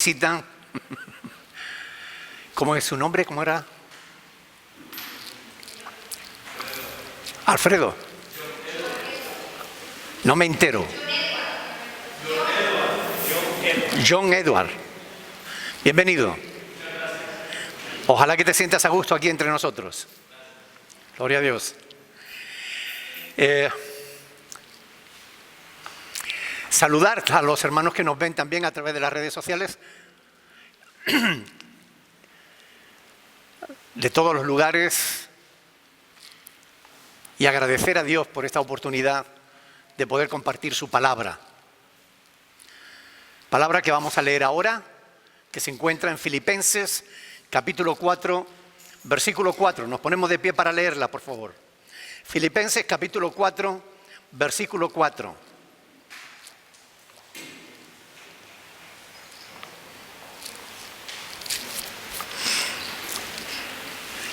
Citan. ¿Cómo es su nombre? ¿Cómo era? Alfredo. No me entero. John Edward. Bienvenido. Ojalá que te sientas a gusto aquí entre nosotros. Gloria a Dios. Saludar a los hermanos que nos ven también a través de las redes sociales de todos los lugares y agradecer a Dios por esta oportunidad de poder compartir su palabra. Palabra que vamos a leer ahora, que se encuentra en Filipenses capítulo 4, versículo 4. Nos ponemos de pie para leerla, por favor. Filipenses capítulo 4, versículo 4.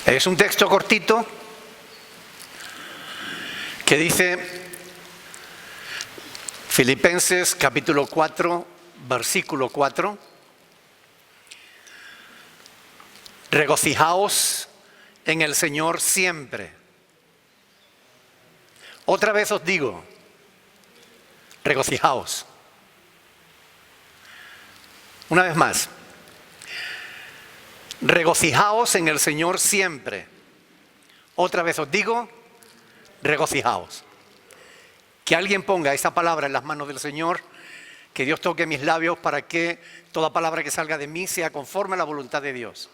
Es un texto cortito que dice, Filipenses capítulo 4, versículo 4, regocijaos en el Señor siempre. Otra vez os digo, regocijaos. Una vez más. Regocijaos en el Señor siempre. Otra vez os digo, regocijaos. Que alguien ponga esa palabra en las manos del Señor, que Dios toque mis labios para que toda palabra que salga de mí sea conforme a la voluntad de Dios.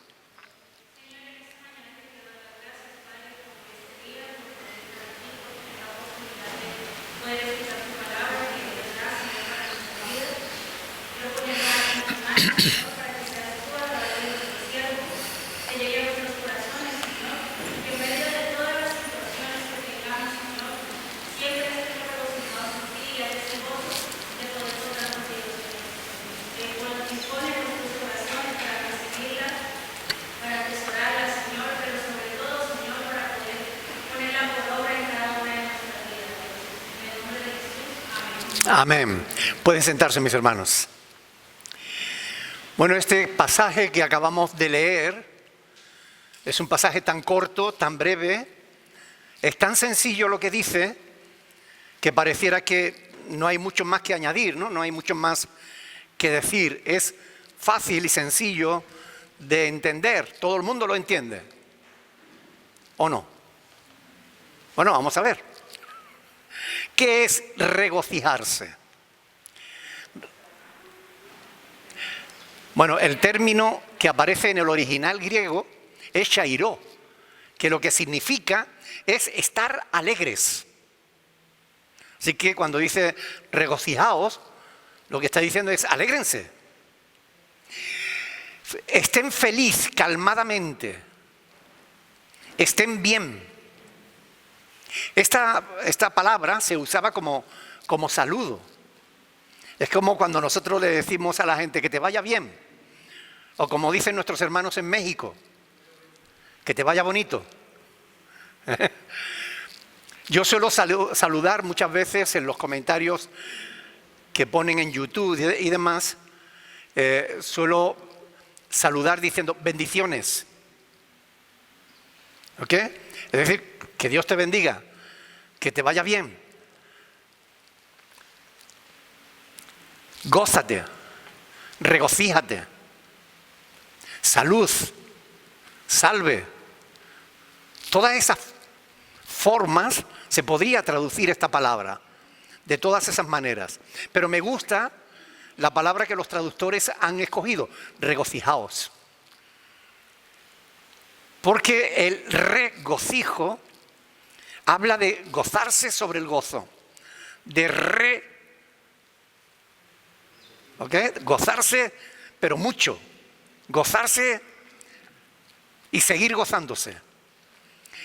Amén. Pueden sentarse, mis hermanos. Bueno, este pasaje que acabamos de leer es un pasaje tan corto, tan breve, es tan sencillo lo que dice, que pareciera que no hay mucho más que añadir, ¿no? No hay mucho más que decir. Es fácil y sencillo de entender. Todo el mundo lo entiende. ¿O no? Bueno, vamos a ver. ¿Qué es regocijarse? Bueno, el término que aparece en el original griego es chairó, que lo que significa es estar alegres. Así que cuando dice regocijaos, lo que está diciendo es alégrense. Estén feliz, calmadamente. Estén bien. Esta palabra se usaba como saludo. Es como cuando nosotros le decimos a la gente que te vaya bien. O como dicen nuestros hermanos en México, que te vaya bonito. Yo suelo saludar muchas veces en los comentarios que ponen en YouTube y demás. Suelo saludar diciendo bendiciones. ¿Ok? Es decir, que Dios te bendiga, que te vaya bien. Gózate, regocíjate, salud, salve. Todas esas formas se podría traducir esta palabra, de todas esas maneras. Pero me gusta la palabra que los traductores han escogido, regocijaos. Porque el regocijo habla de gozarse sobre el gozo, de gozarse, pero mucho, gozarse y seguir gozándose.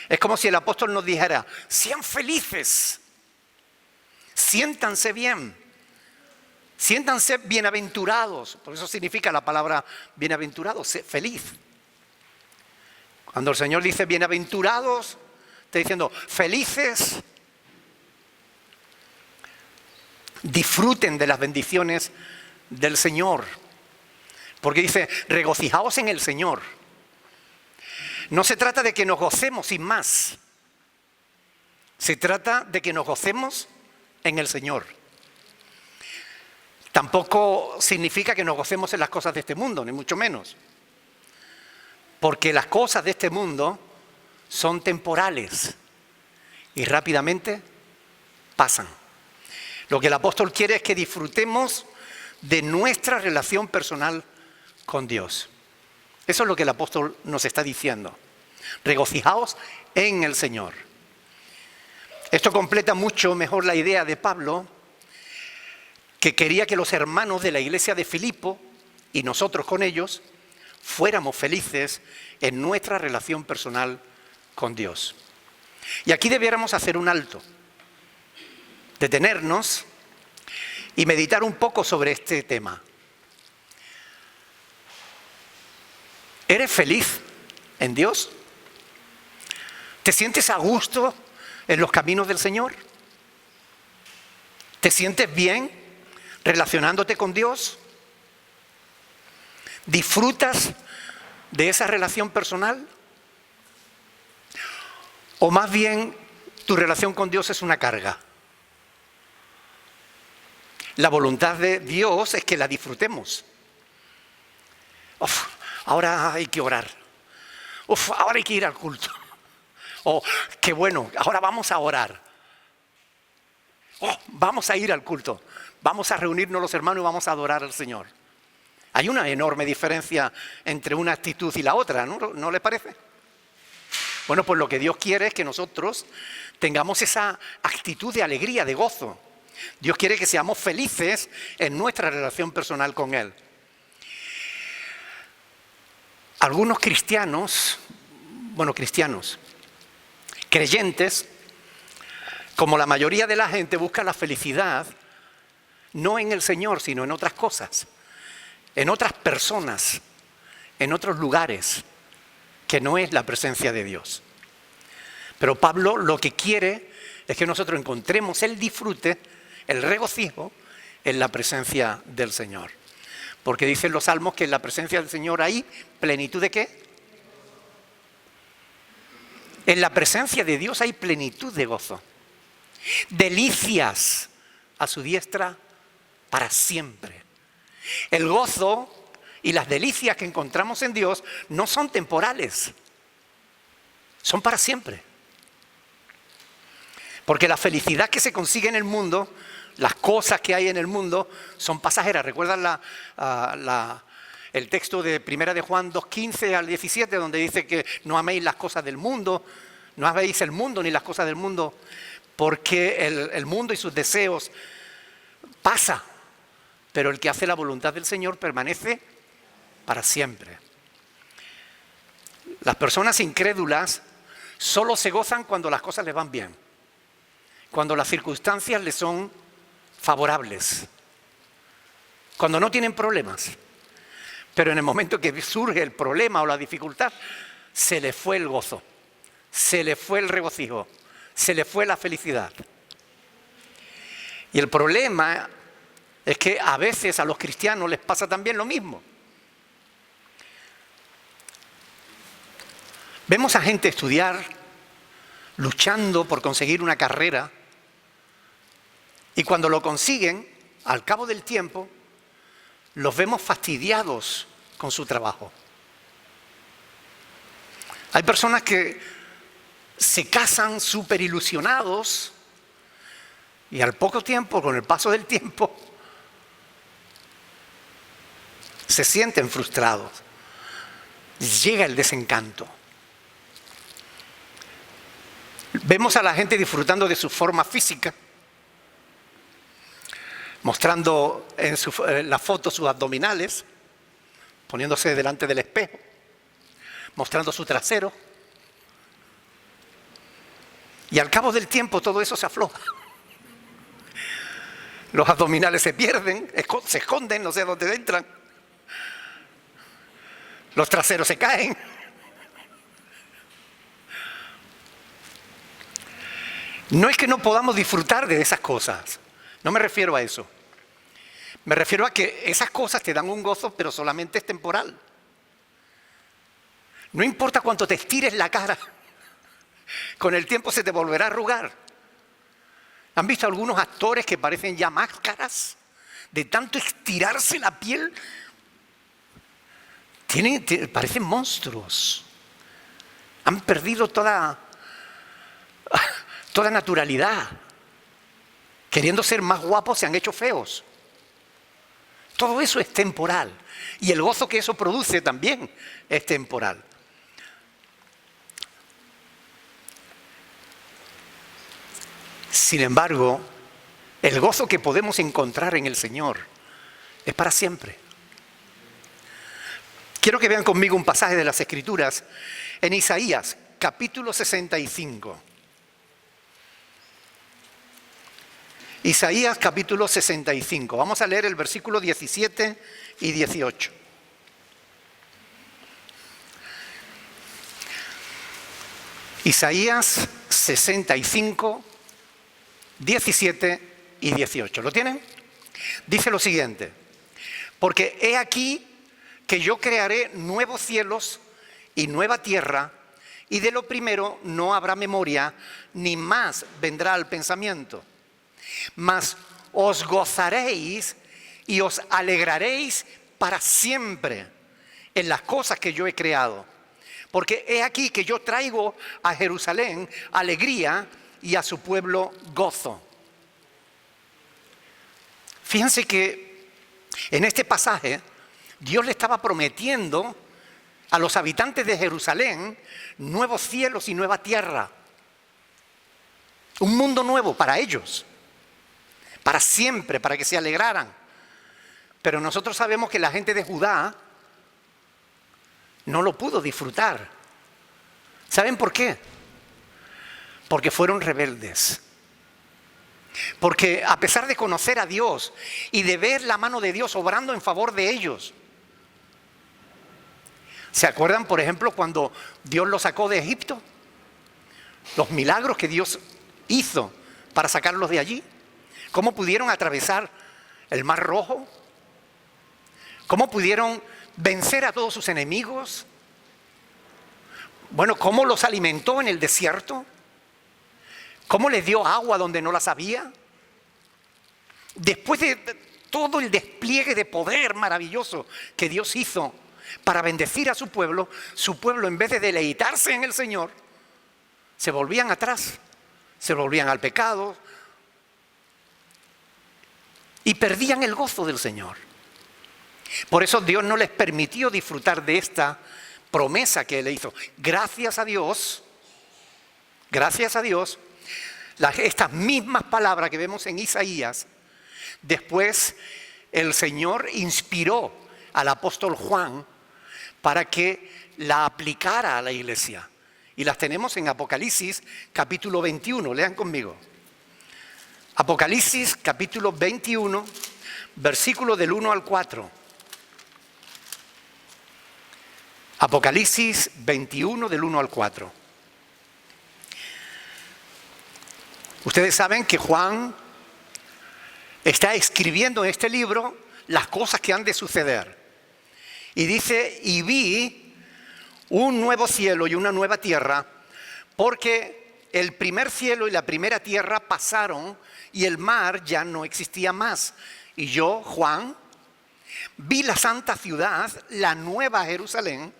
Es como si el apóstol nos dijera, sean felices, siéntanse bien, siéntanse bienaventurados, por eso significa la palabra bienaventurado, feliz. Cuando el Señor dice bienaventurados, está diciendo felices, disfruten de las bendiciones del Señor. Porque dice, regocijaos en el Señor. No se trata de que nos gocemos sin más. Se trata de que nos gocemos en el Señor. Tampoco significa que nos gocemos en las cosas de este mundo, ni mucho menos. Porque las cosas de este mundo son temporales y rápidamente pasan. Lo que el apóstol quiere es que disfrutemos de nuestra relación personal con Dios. Eso es lo que el apóstol nos está diciendo. Regocijaos en el Señor. Esto completa mucho mejor la idea de Pablo, que quería que los hermanos de la iglesia de Filipo y nosotros con ellos fuéramos felices en nuestra relación personal con Dios. Y aquí debiéramos hacer un alto, detenernos y meditar un poco sobre este tema. ¿Eres feliz en Dios? ¿Te sientes a gusto en los caminos del Señor? ¿Te sientes bien relacionándote con Dios? ¿Disfrutas de esa relación personal? ¿O más bien tu relación con Dios es una carga? La voluntad de Dios es que la disfrutemos. Ahora hay que orar. Ahora hay que ir al culto. Qué bueno, ahora vamos a orar. Vamos a ir al culto. Vamos a reunirnos los hermanos y vamos a adorar al Señor. Hay una enorme diferencia entre una actitud y la otra, ¿no les parece? Bueno, pues lo que Dios quiere es que nosotros tengamos esa actitud de alegría, de gozo. Dios quiere que seamos felices en nuestra relación personal con Él. Algunos cristianos, creyentes, como la mayoría de la gente, buscan la felicidad no en el Señor, sino en otras cosas, en otras personas, en otros lugares, que no es la presencia de Dios. Pero Pablo lo que quiere es que nosotros encontremos el disfrute, el regocijo en la presencia del Señor. Porque dicen los salmos que en la presencia del Señor hay plenitud ¿de qué? En la presencia de Dios hay plenitud de gozo. Delicias a su diestra para siempre. El gozo y las delicias que encontramos en Dios no son temporales, son para siempre. Porque la felicidad que se consigue en el mundo, las cosas que hay en el mundo, son pasajeras. ¿Recuerdan el texto de 1 de Juan 2:15 al 17, donde dice que no améis las cosas del mundo, no améis el mundo ni las cosas del mundo, porque el mundo y sus deseos pasa, pero el que hace la voluntad del Señor permanece para siempre. Las personas incrédulas solo se gozan cuando las cosas les van bien, cuando las circunstancias les son favorables, cuando no tienen problemas. Pero en el momento que surge el problema o la dificultad, se les fue el gozo, se les fue el regocijo, se les fue la felicidad. Y el problema es que a veces a los cristianos les pasa también lo mismo. Vemos a gente estudiar, luchando por conseguir una carrera, y cuando lo consiguen, al cabo del tiempo, los vemos fastidiados con su trabajo. Hay personas que se casan súper ilusionados y al poco tiempo, con el paso del tiempo, se sienten frustrados. Llega el desencanto. Vemos a la gente disfrutando de su forma física, mostrando en la foto sus abdominales, poniéndose delante del espejo, mostrando su trasero. Y al cabo del tiempo todo eso se afloja. Los abdominales se pierden, se esconden, no sé dónde entran. Los traseros se caen. No es que no podamos disfrutar de esas cosas, no me refiero a eso. Me refiero a que esas cosas te dan un gozo, pero solamente es temporal. No importa cuánto te estires la cara, con el tiempo se te volverá a arrugar. ¿Han visto algunos actores que parecen ya máscaras? De tanto estirarse la piel, parecen monstruos. Han perdido toda naturalidad. Queriendo ser más guapos se han hecho feos. Todo eso es temporal. Y el gozo que eso produce también es temporal. Sin embargo, el gozo que podemos encontrar en el Señor es para siempre. Quiero que vean conmigo un pasaje de las Escrituras en Isaías, capítulo 65. Isaías, capítulo 65. Vamos a leer el versículo 17 y 18. Isaías 65, 17 y 18. ¿Lo tienen? Dice lo siguiente: porque he aquí que yo crearé nuevos cielos y nueva tierra, y de lo primero no habrá memoria, ni más vendrá al pensamiento. Mas os gozaréis y os alegraréis para siempre en las cosas que yo he creado. Porque he aquí que yo traigo a Jerusalén alegría y a su pueblo gozo. Fíjense que en este pasaje Dios le estaba prometiendo a los habitantes de Jerusalén nuevos cielos y nueva tierra. Un mundo nuevo para ellos, para siempre, para que se alegraran. Pero nosotros sabemos que la gente de Judá no lo pudo disfrutar. ¿Saben por qué? Porque fueron rebeldes. Porque a pesar de conocer a Dios y de ver la mano de Dios obrando en favor de ellos, ¿se acuerdan, por ejemplo, cuando Dios los sacó de Egipto? Los milagros que Dios hizo para sacarlos de allí. ¿Cómo pudieron atravesar el Mar Rojo? ¿Cómo pudieron vencer a todos sus enemigos? Bueno, ¿cómo los alimentó en el desierto? ¿Cómo les dio agua donde no las había? Después de todo el despliegue de poder maravilloso que Dios hizo para bendecir a su pueblo en vez de deleitarse en el Señor, se volvían atrás, se volvían al pecado y perdían el gozo del Señor. Por eso Dios no les permitió disfrutar de esta promesa que Él hizo. Gracias a Dios, estas mismas palabras que vemos en Isaías, después el Señor inspiró al apóstol Juan para que la aplicara a la iglesia. Y las tenemos en Apocalipsis capítulo 21, lean conmigo. Apocalipsis capítulo 21, versículo del 1 al 4. Apocalipsis 21 del 1 al 4. Ustedes saben que Juan está escribiendo en este libro las cosas que han de suceder. Y dice, y vi un nuevo cielo y una nueva tierra, porque el primer cielo y la primera tierra pasaron y el mar ya no existía más. Y yo, Juan, vi la santa ciudad, la nueva Jerusalén,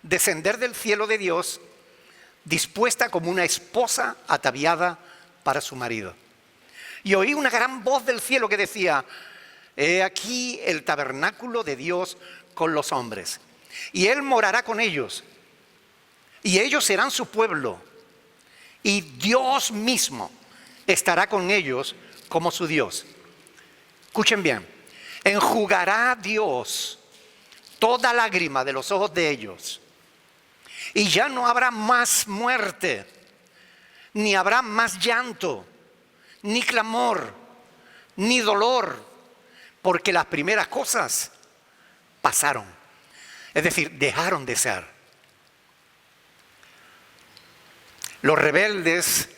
descender del cielo de Dios, dispuesta como una esposa ataviada para su marido. Y oí una gran voz del cielo que decía, he aquí el tabernáculo de Dios con los hombres, y Él morará con ellos, y ellos serán su pueblo, y Dios mismo estará con ellos como su Dios. Escuchen bien, enjugará Dios toda lágrima de los ojos de ellos, y ya no habrá más muerte, ni habrá más llanto, ni clamor, ni dolor, porque las primeras cosas pasaron. Es decir, dejaron de ser. Los rebeldes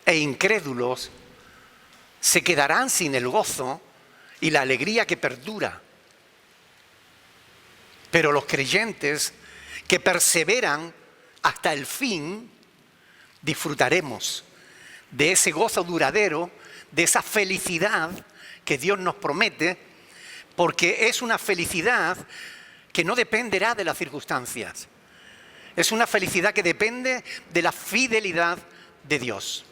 e incrédulos se quedarán sin el gozo y la alegría que perdura. Pero los creyentes que perseveran hasta el fin, disfrutaremos de ese gozo duradero, de esa felicidad que Dios nos promete, porque es una felicidad que no dependerá de las circunstancias. Es una felicidad que depende de la fidelidad de Dios.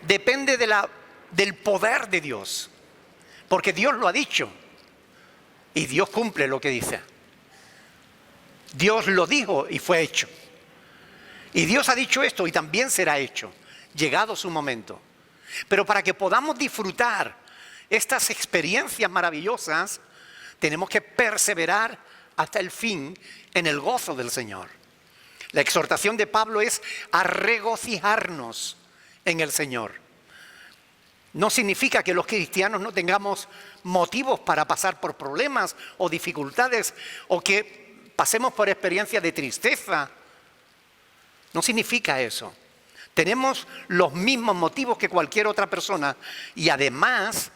Depende del poder de Dios, porque Dios lo ha dicho y Dios cumple lo que dice. Dios lo dijo y fue hecho. Y Dios ha dicho esto y también será hecho, llegado su momento. Pero para que podamos disfrutar estas experiencias maravillosas, tenemos que perseverar hasta el fin en el gozo del Señor. La exhortación de Pablo es a regocijarnos en el Señor. No significa que los cristianos no tengamos motivos para pasar por problemas o dificultades o que pasemos por experiencias de tristeza. No significa eso. Tenemos los mismos motivos que cualquier otra persona y además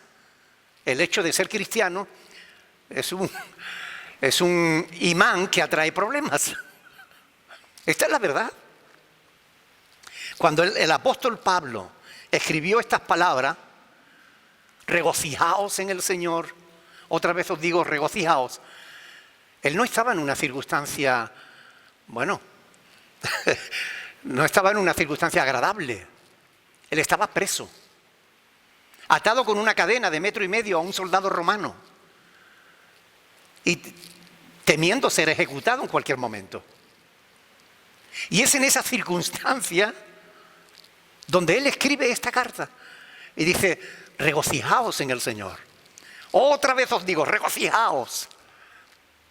el hecho de ser cristiano es un imán que atrae problemas. Esta es la verdad. Cuando el apóstol Pablo escribió estas palabras, regocijaos en el Señor, otra vez os digo regocijaos, él no estaba en una circunstancia, no estaba en una circunstancia agradable. Él estaba preso, atado con una cadena de 1,5 metros a un soldado romano y temiendo ser ejecutado en cualquier momento. Y es en esa circunstancia donde él escribe esta carta y dice, regocijaos en el Señor. Otra vez os digo, regocijaos.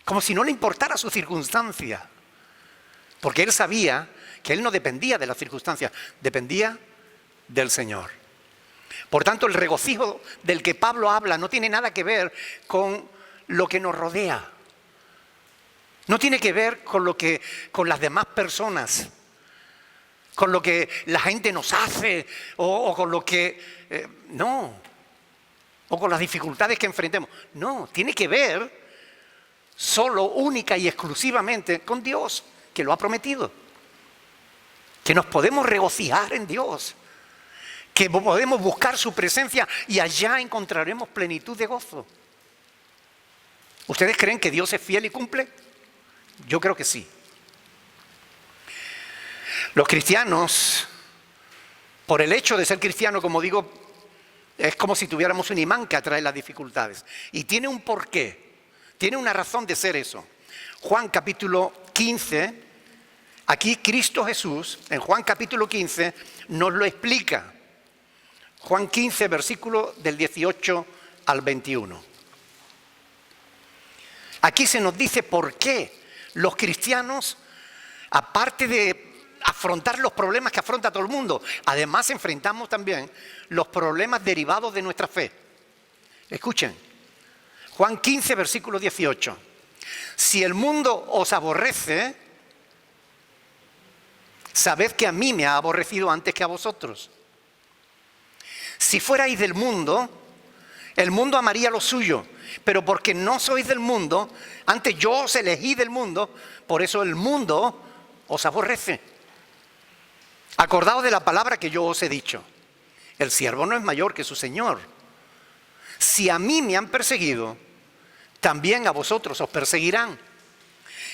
Como si no le importara su circunstancia. Porque él sabía que él no dependía de las circunstancias, dependía del Señor. Por tanto, el regocijo del que Pablo habla no tiene nada que ver con lo que nos rodea. No tiene que ver con las demás personas, con lo que la gente nos hace o con lo que... no, o con las dificultades que enfrentemos. No, tiene que ver solo, única y exclusivamente con Dios, que lo ha prometido. Que nos podemos regocijar en Dios, que podemos buscar su presencia y allá encontraremos plenitud de gozo. ¿Ustedes creen que Dios es fiel y cumple? Yo creo que sí. Los cristianos, por el hecho de ser cristiano, como digo, es como si tuviéramos un imán que atrae las dificultades. Y tiene un porqué, tiene una razón de ser eso. Juan capítulo 15, aquí Cristo Jesús, en Juan capítulo 15, nos lo explica. Juan 15, versículo del 18 al 21. Aquí se nos dice por qué los cristianos, aparte de afrontar los problemas que afronta todo el mundo, además enfrentamos también los problemas derivados de nuestra fe. Escuchen, Juan 15, versículo 18. Si el mundo os aborrece, sabed que a mí me ha aborrecido antes que a vosotros. Si fuerais del mundo, el mundo amaría lo suyo, pero porque no sois del mundo, antes yo os elegí del mundo, por eso el mundo os aborrece. Acordaos de la palabra que yo os he dicho. El siervo no es mayor que su señor. Si a mí me han perseguido, también a vosotros os perseguirán.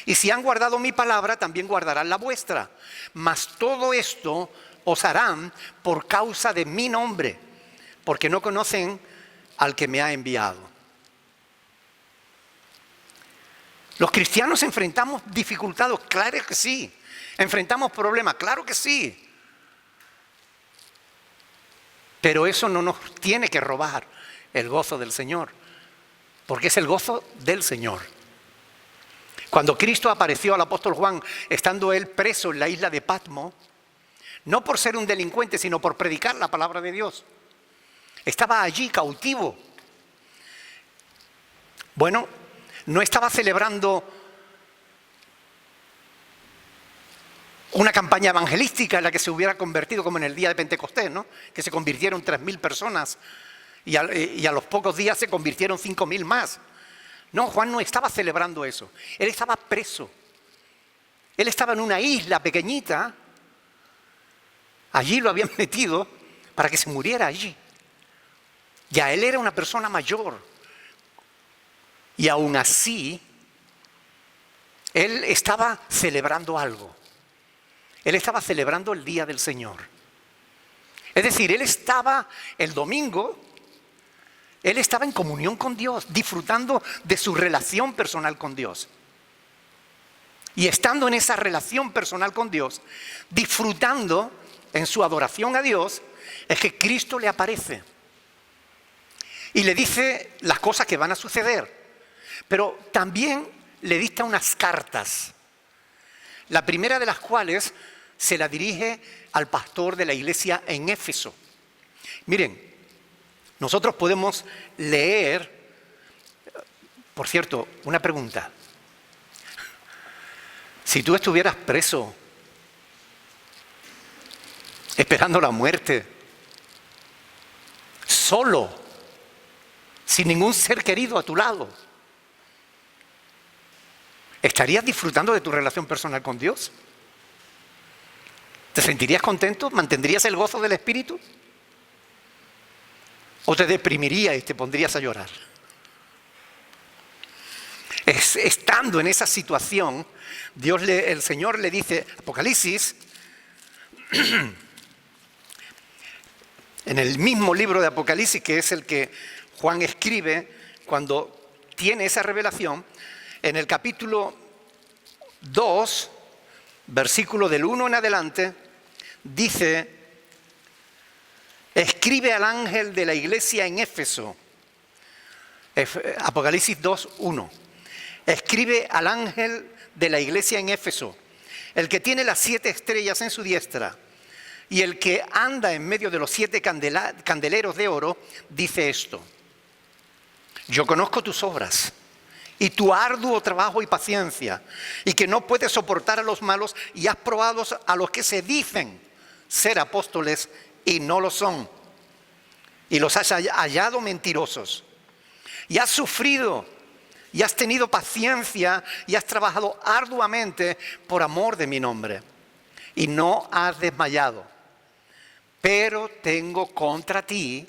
Y si han guardado mi palabra, también guardarán la vuestra. Mas todo esto os harán por causa de mi nombre, porque no conocen al que me ha enviado. Los cristianos enfrentamos dificultades, claro que sí. Enfrentamos problemas, claro que sí. Pero eso no nos tiene que robar el gozo del Señor, porque es el gozo del Señor. Cuando Cristo apareció al apóstol Juan, estando él preso en la isla de Patmos, no por ser un delincuente, sino por predicar la palabra de Dios. Estaba allí cautivo. Bueno, no estaba celebrando una campaña evangelística en la que se hubiera convertido como en el día de Pentecostés, ¿no? Que se convirtieron 3.000 personas y a los pocos días se convirtieron 5.000 más. No, Juan no estaba celebrando eso. Él estaba preso. Él estaba en una isla pequeñita. Allí lo habían metido para que se muriera allí. Ya él era una persona mayor. Y aún así, él estaba celebrando algo. Él estaba celebrando el día del Señor. Es decir, él estaba el domingo, él estaba en comunión con Dios, disfrutando de su relación personal con Dios. Y estando en esa relación personal con Dios, disfrutando en su adoración a Dios, es que Cristo le aparece. Y le dice las cosas que van a suceder. Pero también le dicta unas cartas. La primera de las cuales se la dirige al pastor de la iglesia en Éfeso. Miren, nosotros podemos leer, por cierto, una pregunta. Si tú estuvieras preso, esperando la muerte, solo, sin ningún ser querido a tu lado, ¿estarías disfrutando de tu relación personal con Dios? ¿Te sentirías contento? ¿Mantendrías el gozo del Espíritu? ¿O te deprimirías y te pondrías a llorar? Estando en esa situación, el Señor le dice, Apocalipsis, en el mismo libro de Apocalipsis, que es el que Juan escribe cuando tiene esa revelación, en el capítulo 2, versículo del 1 en adelante, dice, escribe al ángel de la iglesia en Éfeso, Apocalipsis 2, 1, escribe al ángel de la iglesia en Éfeso, el que tiene las 7 estrellas en su diestra y el que anda en medio de los 7 candeleros de oro, dice esto: yo conozco tus obras y tu arduo trabajo y paciencia, y que no puedes soportar a los malos, y has probado a los que se dicen ser apóstoles y no lo son, y los has hallado mentirosos, y has sufrido y has tenido paciencia y has trabajado arduamente por amor de mi nombre, y no has desmayado. Pero tengo contra ti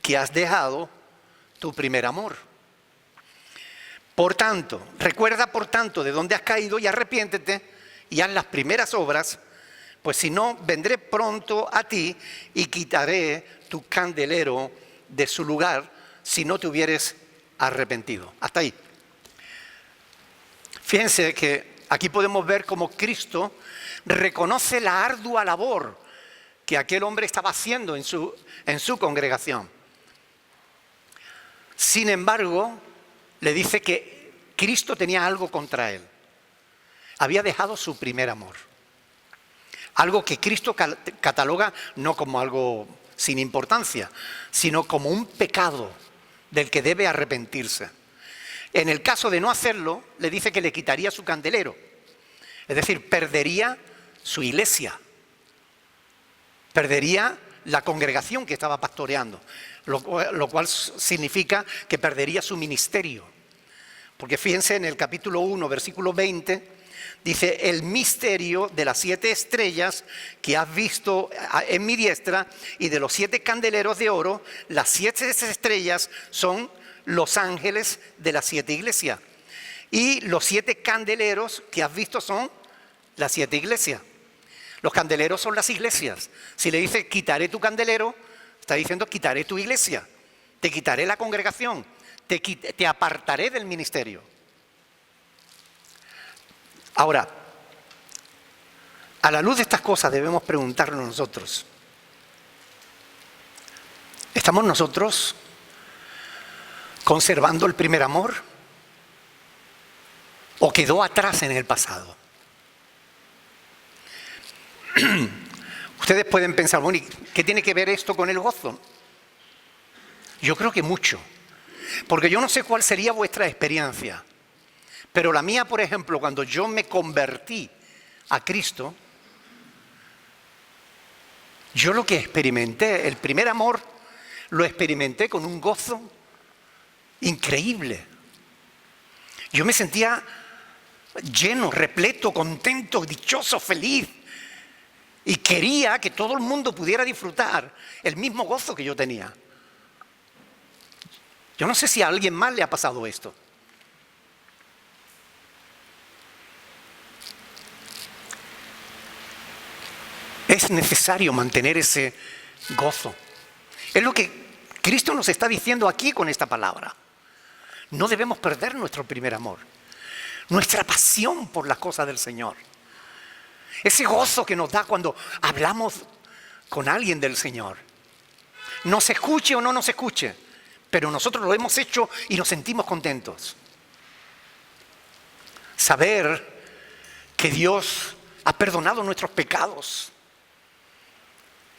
que has dejado tu primer amor. Por tanto, recuerda por tanto de dónde has caído y arrepiéntete y haz las primeras obras, pues si no, vendré pronto a ti y quitaré tu candelero de su lugar si no te hubieres arrepentido. Hasta ahí. Fíjense que aquí podemos ver cómo Cristo reconoce la ardua labor que aquel hombre estaba haciendo en su congregación. Sin embargo, le dice que Cristo tenía algo contra él. Había dejado su primer amor. Algo que Cristo cataloga no como algo sin importancia, sino como un pecado del que debe arrepentirse. En el caso de no hacerlo, le dice que le quitaría su candelero. Es decir, perdería su iglesia. Perdería la congregación que estaba pastoreando, lo cual significa que perdería su ministerio. Porque fíjense en el capítulo 1, versículo 20, dice, el misterio de las 7 estrellas que has visto en mi diestra y de los 7 candeleros de oro, las 7 estrellas son los ángeles de las 7 iglesias. Y los 7 candeleros que has visto son las 7 iglesias. Los candeleros son las iglesias. Si le dice quitaré tu candelero, está diciendo quitaré tu iglesia, te quitaré la congregación, te apartaré del ministerio. Ahora, a la luz de estas cosas debemos preguntarnos nosotros, ¿estamos nosotros conservando el primer amor? ¿O quedó atrás en el pasado? Ustedes pueden pensar, bueno, ¿y qué tiene que ver esto con el gozo? Yo creo que mucho, porque yo no sé cuál sería vuestra experiencia, pero la mía, por ejemplo, cuando yo me convertí a Cristo, yo lo que experimenté, el primer amor, lo experimenté con un gozo increíble. Yo me sentía lleno, repleto, contento, dichoso, feliz. Y quería que todo el mundo pudiera disfrutar el mismo gozo que yo tenía. Yo no sé si a alguien más le ha pasado esto. Es necesario mantener ese gozo. Es lo que Cristo nos está diciendo aquí con esta palabra. No debemos perder nuestro primer amor, nuestra pasión por las cosas del Señor. Ese gozo que nos da cuando hablamos con alguien del Señor. Nos escuche o no nos escuche, pero nosotros lo hemos hecho y nos sentimos contentos. Saber que Dios ha perdonado nuestros pecados,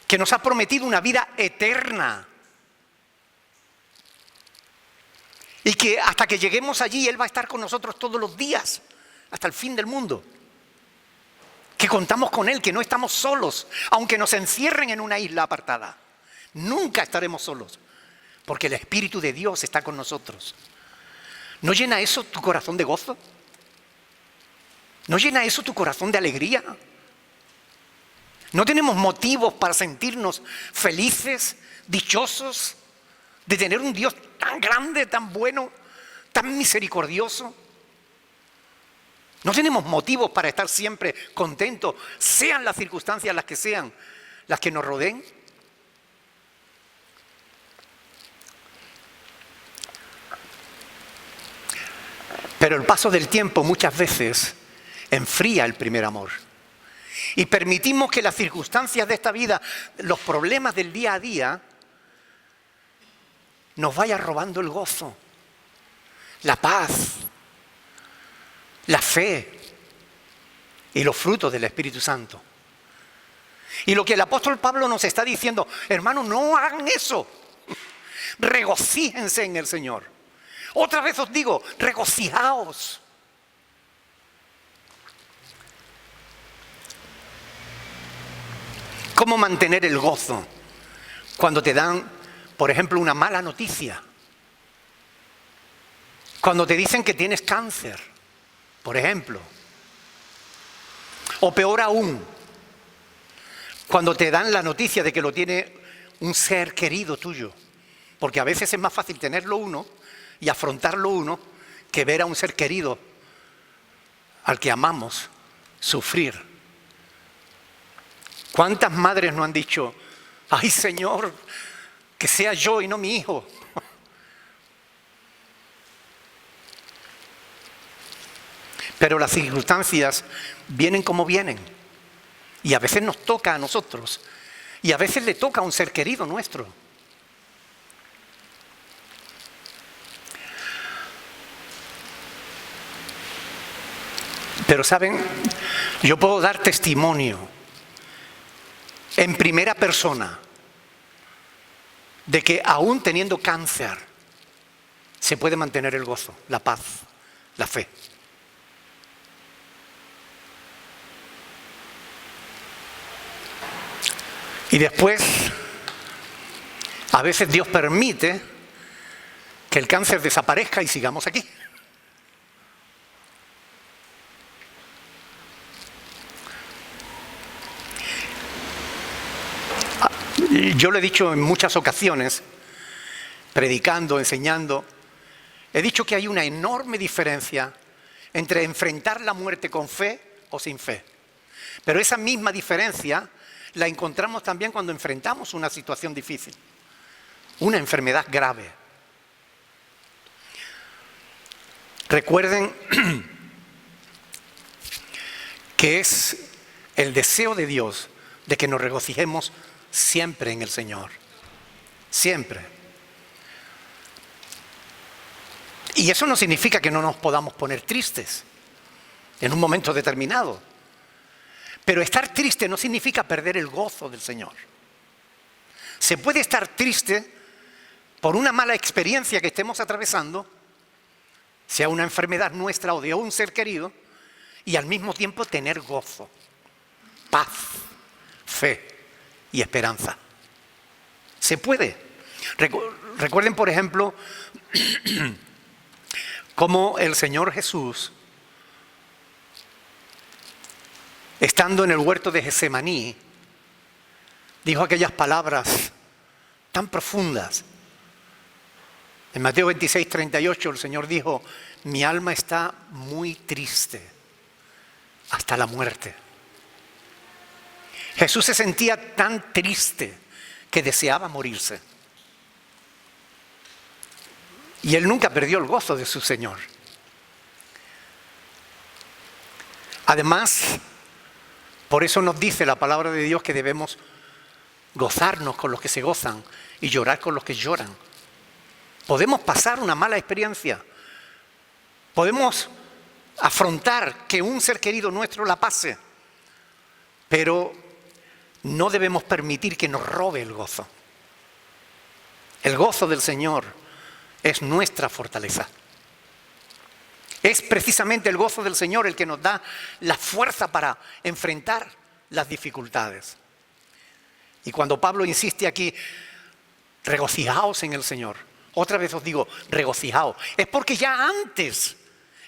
que nos ha prometido una vida eterna y que hasta que lleguemos allí Él va a estar con nosotros todos los días, hasta el fin del mundo. Que contamos con Él, que no estamos solos, aunque nos encierren en una isla apartada. Nunca estaremos solos, porque el Espíritu de Dios está con nosotros. ¿No llena eso tu corazón de gozo? ¿No llena eso tu corazón de alegría? ¿No tenemos motivos para sentirnos felices, dichosos, de tener un Dios tan grande, tan bueno, tan misericordioso? ¿No tenemos motivos para estar siempre contentos, sean las circunstancias las que sean, las que nos rodeen? Pero el paso del tiempo muchas veces enfría el primer amor. Y permitimos que las circunstancias de esta vida, los problemas del día a día, nos vayan robando el gozo, la paz, la fe y los frutos del Espíritu Santo. Y lo que el apóstol Pablo nos está diciendo, hermanos, no hagan eso. Regocíjense en el Señor. Otra vez os digo, regocijaos. ¿Cómo mantener el gozo cuando te dan, por ejemplo, una mala noticia? Cuando te dicen que tienes cáncer, por ejemplo. O peor aún, cuando te dan la noticia de que lo tiene un ser querido tuyo. Porque a veces es más fácil tenerlo uno y afrontarlo uno que ver a un ser querido al que amamos sufrir. ¿Cuántas madres no han dicho, ay Señor, que sea yo y no mi hijo? Pero las circunstancias vienen como vienen. Y a veces nos toca a nosotros. Y a veces le toca a un ser querido nuestro. Pero saben, yo puedo dar testimonio en primera persona de que aún teniendo cáncer se puede mantener el gozo, la paz, la fe. Y después, a veces Dios permite que el cáncer desaparezca y sigamos aquí. Yo lo he dicho en muchas ocasiones, predicando, enseñando, he dicho que hay una enorme diferencia entre enfrentar la muerte con fe o sin fe. Pero esa misma diferencia la encontramos también cuando enfrentamos una situación difícil, una enfermedad grave. Recuerden que es el deseo de Dios de que nos regocijemos siempre en el Señor, siempre. Y eso no significa que no nos podamos poner tristes en un momento determinado. Pero estar triste no significa perder el gozo del Señor. Se puede estar triste por una mala experiencia que estemos atravesando, sea una enfermedad nuestra o de un ser querido, y al mismo tiempo tener gozo, paz, fe y esperanza. Se puede. Recuerden, por ejemplo, cómo el Señor Jesús, estando en el huerto de Getsemaní, dijo aquellas palabras tan profundas. En Mateo 26, 38, el Señor dijo: mi alma está muy triste hasta la muerte. Jesús se sentía tan triste que deseaba morirse. Y Él nunca perdió el gozo de su Señor. Además, por eso nos dice la palabra de Dios que debemos gozarnos con los que se gozan y llorar con los que lloran. Podemos pasar una mala experiencia. Podemos afrontar que un ser querido nuestro la pase. Pero no debemos permitir que nos robe el gozo. El gozo del Señor es nuestra fortaleza. Es precisamente el gozo del Señor el que nos da la fuerza para enfrentar las dificultades. Y cuando Pablo insiste aquí, regocijaos en el Señor. Otra vez os digo, regocijaos. Es porque ya antes,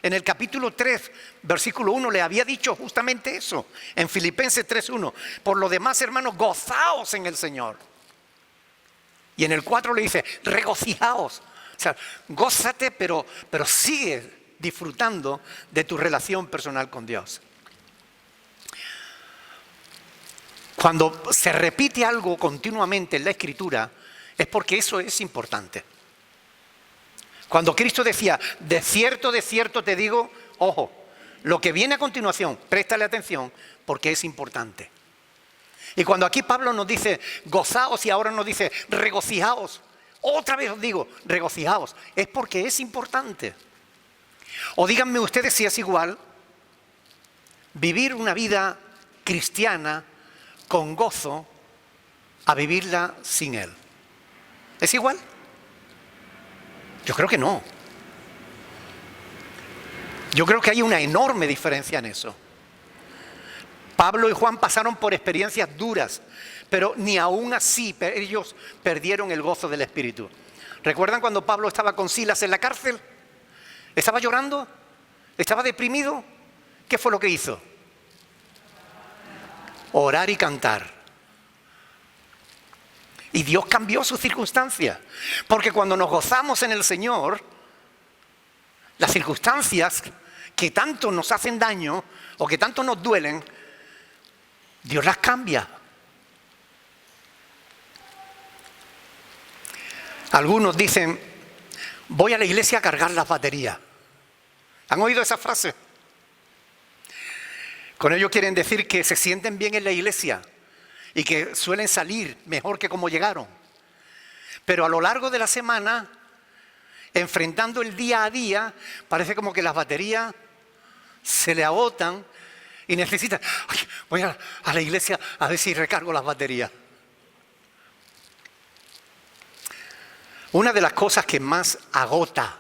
en el capítulo 3, versículo 1, le había dicho justamente eso. En Filipenses 3:1. Por lo demás, hermanos, gozaos en el Señor. Y en el 4 le dice, regocijaos. O sea, gózate, pero sigue disfrutando de tu relación personal con Dios. Cuando se repite algo continuamente en la Escritura, es porque eso es importante. Cuando Cristo decía, de cierto te digo, ojo, lo que viene a continuación, préstale atención, porque es importante. Y cuando aquí Pablo nos dice, gozaos, y ahora nos dice, regocijaos, otra vez os digo, regocijaos, es porque es importante. O díganme ustedes si es igual vivir una vida cristiana con gozo a vivirla sin Él. ¿Es igual? Yo creo que no. Yo creo que hay una enorme diferencia en eso. Pablo y Juan pasaron por experiencias duras, pero ni aún así ellos perdieron el gozo del Espíritu. ¿Recuerdan cuando Pablo estaba con Silas en la cárcel? ¿Estaba llorando? ¿Estaba deprimido? ¿Qué fue lo que hizo? Orar y cantar. Y Dios cambió su circunstancia. Porque cuando nos gozamos en el Señor, las circunstancias que tanto nos hacen daño o que tanto nos duelen, Dios las cambia. Algunos dicen, voy a la iglesia a cargar las baterías. ¿Han oído esa frase? Con ello quieren decir que se sienten bien en la iglesia y que suelen salir mejor que como llegaron. Pero a lo largo de la semana, enfrentando el día a día, parece como que las baterías se le agotan y necesitan, voy a la iglesia a ver si recargo las baterías. Una de las cosas que más agota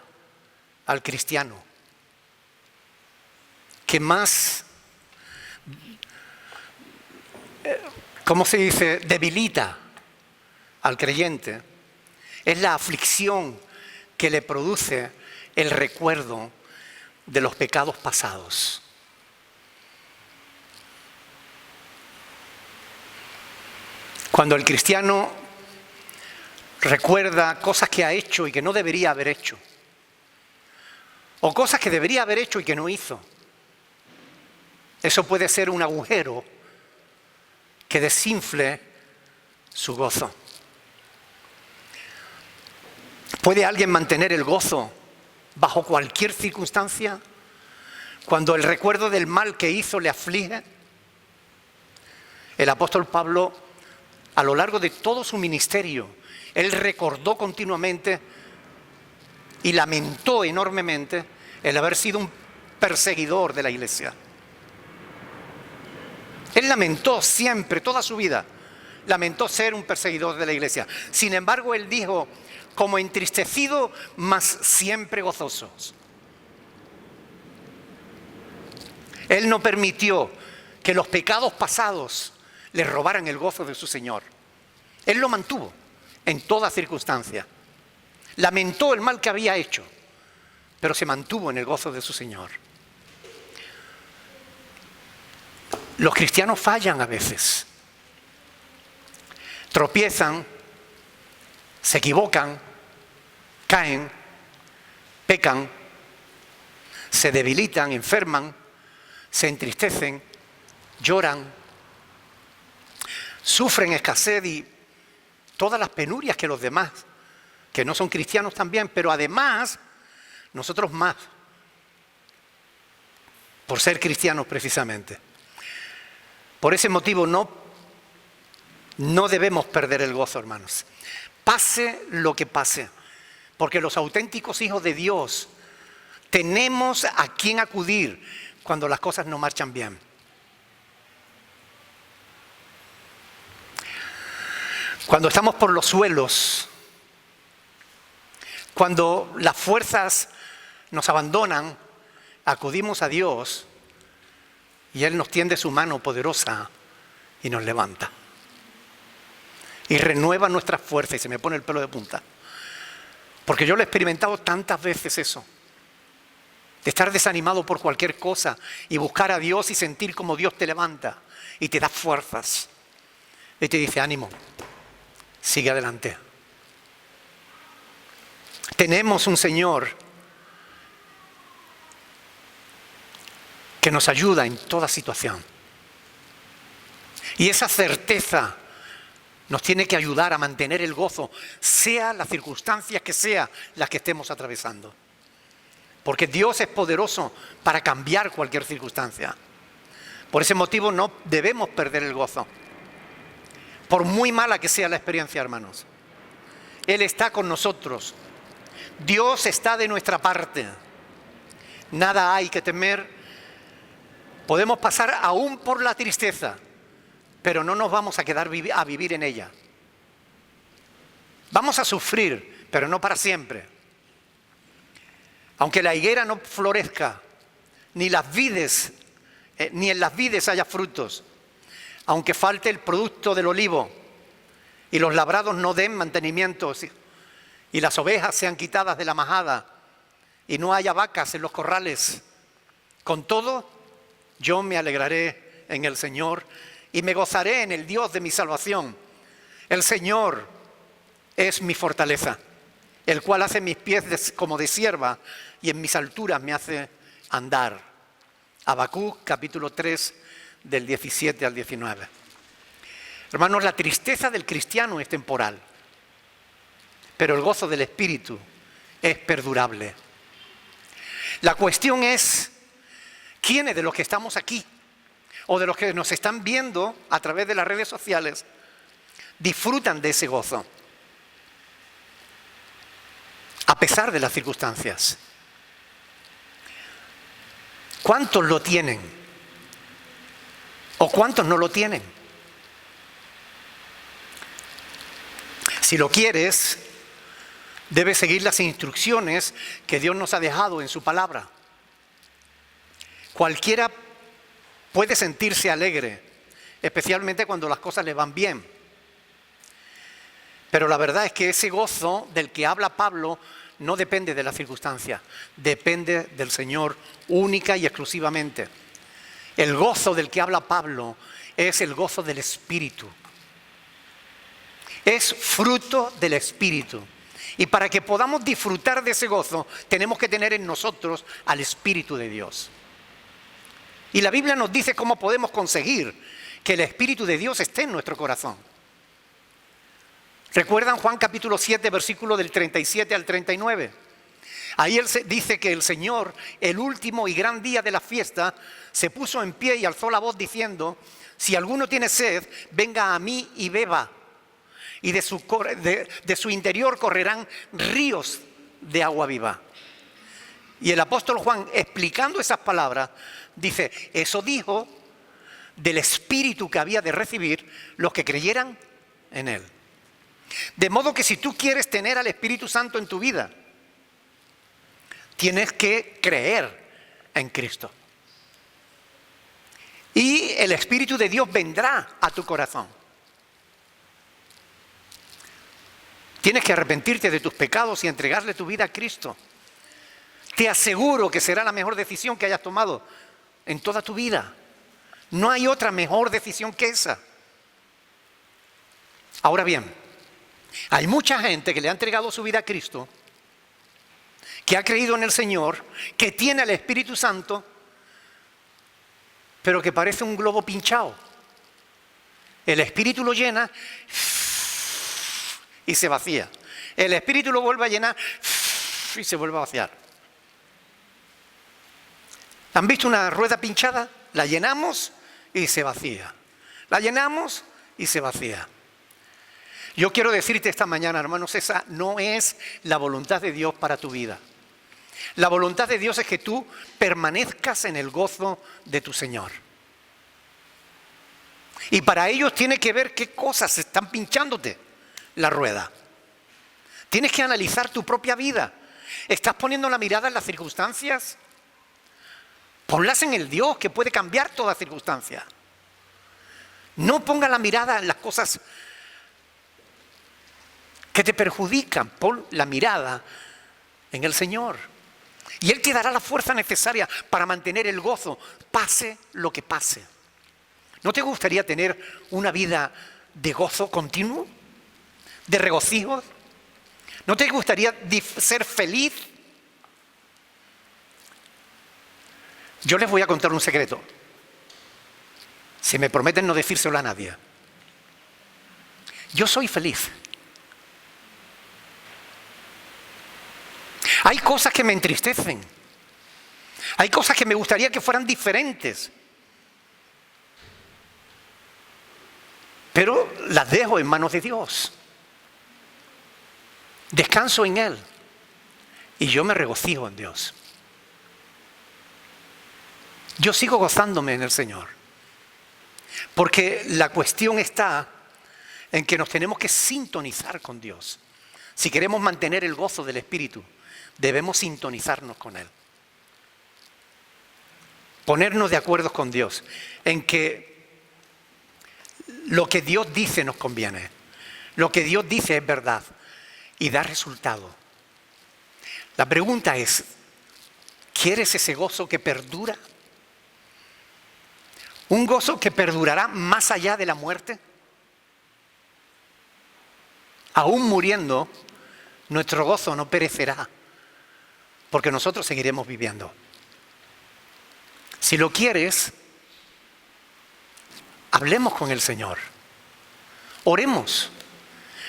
al cristiano, que más, ¿cómo se dice?, debilita al creyente, es la aflicción que le produce el recuerdo de los pecados pasados. Cuando el cristiano recuerda cosas que ha hecho y que no debería haber hecho, o cosas que debería haber hecho y que no hizo, eso puede ser un agujero que desinfle su gozo. ¿Puede alguien mantener el gozo bajo cualquier circunstancia cuando el recuerdo del mal que hizo le aflige? El apóstol Pablo, a lo largo de todo su ministerio, él recordó continuamente y lamentó enormemente el haber sido un perseguidor de la iglesia. Él lamentó siempre, toda su vida, lamentó ser un perseguidor de la iglesia. Sin embargo, él dijo, como entristecido, mas siempre gozosos. Él no permitió que los pecados pasados le robaran el gozo de su Señor. Él lo mantuvo. en toda circunstancia. Lamentó el mal que había hecho, pero se mantuvo en el gozo de su Señor. Los cristianos fallan a veces. Tropiezan, se equivocan, caen, pecan, se debilitan, enferman, se entristecen, lloran, sufren escasez y todas las penurias que los demás, que no son cristianos también, pero además nosotros más, por ser cristianos precisamente. Por ese motivo no debemos perder el gozo, hermanos. Pase lo que pase, porque los auténticos hijos de Dios tenemos a quien acudir cuando las cosas no marchan bien. Cuando estamos por los suelos, cuando las fuerzas nos abandonan, acudimos a Dios y Él nos tiende su mano poderosa y nos levanta. Y renueva nuestras fuerzas y se me pone el pelo de punta. Porque yo lo he experimentado tantas veces eso. De estar desanimado por cualquier cosa y buscar a Dios y sentir como Dios te levanta y te da fuerzas. Y te dice, ánimo, sigue adelante. Tenemos un Señor que nos ayuda en toda situación. Y esa certeza nos tiene que ayudar a mantener el gozo, sea las circunstancias que sea las que estemos atravesando. Porque Dios es poderoso para cambiar cualquier circunstancia. Por ese motivo no debemos perder el gozo. Por muy mala que sea la experiencia, hermanos. Él está con nosotros. Dios está de nuestra parte. Nada hay que temer. Podemos pasar aún por la tristeza, pero no nos vamos a quedar a vivir en ella. Vamos a sufrir, pero no para siempre. Aunque la higuera no florezca, ni en las vides haya frutos, aunque falte el producto del olivo y los labrados no den mantenimiento y las ovejas sean quitadas de la majada y no haya vacas en los corrales, con todo, yo me alegraré en el Señor y me gozaré en el Dios de mi salvación. El Señor es mi fortaleza, el cual hace mis pies como de sierva y en mis alturas me hace andar. Habacuc, capítulo 3, del 17 al 19. Hermanos, la tristeza del cristiano es temporal, pero el gozo del Espíritu es perdurable. La cuestión es, ¿quiénes de los que estamos aquí o de los que nos están viendo a través de las redes sociales disfrutan de ese gozo? A pesar de las circunstancias. ¿Cuántos lo tienen? ¿O cuántos no lo tienen? Si lo quieres, debes seguir las instrucciones que Dios nos ha dejado en su palabra. Cualquiera puede sentirse alegre, especialmente cuando las cosas le van bien. Pero la verdad es que ese gozo del que habla Pablo no depende de las circunstancias, depende del Señor única y exclusivamente. El gozo del que habla Pablo es el gozo del Espíritu. Es fruto del Espíritu. Y para que podamos disfrutar de ese gozo, tenemos que tener en nosotros al Espíritu de Dios. Y la Biblia nos dice cómo podemos conseguir que el Espíritu de Dios esté en nuestro corazón. ¿Recuerdan Juan capítulo 7, versículo del 37 al 39? Ahí él dice que el Señor, el último y gran día de la fiesta, se puso en pie y alzó la voz diciendo: si alguno tiene sed, venga a mí y beba. Y de su interior correrán ríos de agua viva. Y el apóstol Juan, explicando esas palabras, dice, eso dijo del Espíritu que había de recibir los que creyeran en Él. De modo que si tú quieres tener al Espíritu Santo en tu vida, tienes que creer en Cristo. Y el Espíritu de Dios vendrá a tu corazón. Tienes que arrepentirte de tus pecados y entregarle tu vida a Cristo. Te aseguro que será la mejor decisión que hayas tomado en toda tu vida. No hay otra mejor decisión que esa. Ahora bien, hay mucha gente que le ha entregado su vida a Cristo, que ha creído en el Señor, que tiene el Espíritu Santo, pero que parece un globo pinchado. El Espíritu lo llena y se vacía. El Espíritu lo vuelve a llenar y se vuelve a vaciar. ¿Han visto una rueda pinchada? La llenamos y se vacía. La llenamos y se vacía. Yo quiero decirte esta mañana, hermanos, esa no es la voluntad de Dios para tu vida. La voluntad de Dios es que tú permanezcas en el gozo de tu Señor. Y para ellos tiene que ver qué cosas están pinchándote la rueda. Tienes que analizar tu propia vida. ¿Estás poniendo la mirada en las circunstancias? Ponlas en el Dios que puede cambiar toda circunstancia. No pongas la mirada en las cosas que te perjudican. Pon la mirada en el Señor. Y Él te dará la fuerza necesaria para mantener el gozo, pase lo que pase. ¿No te gustaría tener una vida de gozo continuo? ¿De regocijo? ¿No te gustaría ser feliz? Yo les voy a contar un secreto. Si me prometen no decírselo a nadie. Yo soy feliz. Hay cosas que me entristecen. Hay cosas que me gustaría que fueran diferentes. Pero las dejo en manos de Dios. Descanso en Él. Y yo me regocijo en Dios. Yo sigo gozándome en el Señor. Porque la cuestión está en que nos tenemos que sintonizar con Dios. Si queremos mantener el gozo del Espíritu, debemos sintonizarnos con Él. Ponernos de acuerdo con Dios en que lo que Dios dice nos conviene. Lo que Dios dice es verdad y da resultado. La pregunta es, ¿quieres ese gozo que perdura? ¿Un gozo que perdurará más allá de la muerte? Aún muriendo, nuestro gozo no perecerá, porque nosotros seguiremos viviendo. Si lo quieres, hablemos con el Señor. Oremos.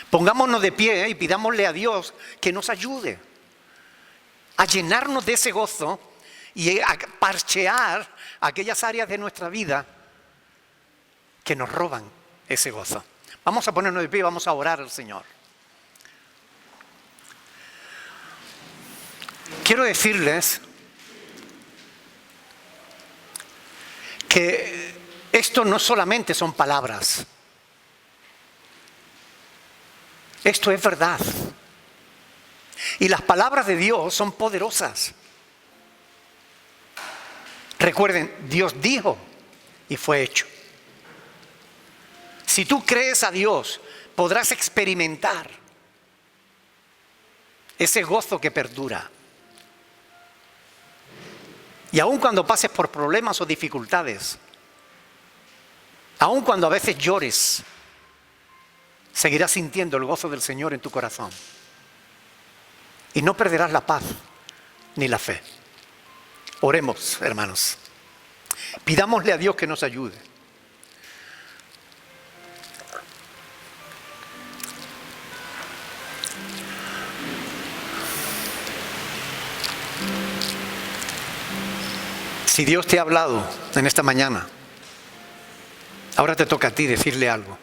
Pongámonos de pie y pidámosle a Dios que nos ayude a llenarnos de ese gozo y a parchear aquellas áreas de nuestra vida que nos roban ese gozo. Vamos a ponernos de pie y vamos a orar al Señor. Quiero decirles que esto no solamente son palabras. Esto es verdad. Y las palabras de Dios son poderosas. Recuerden, Dios dijo y fue hecho. Si tú crees a Dios, podrás experimentar ese gozo que perdura. Y aun cuando pases por problemas o dificultades, aun cuando a veces llores, seguirás sintiendo el gozo del Señor en tu corazón. Y no perderás la paz ni la fe. Oremos, hermanos. Pidámosle a Dios que nos ayude. Si Dios te ha hablado en esta mañana, ahora te toca a ti decirle algo.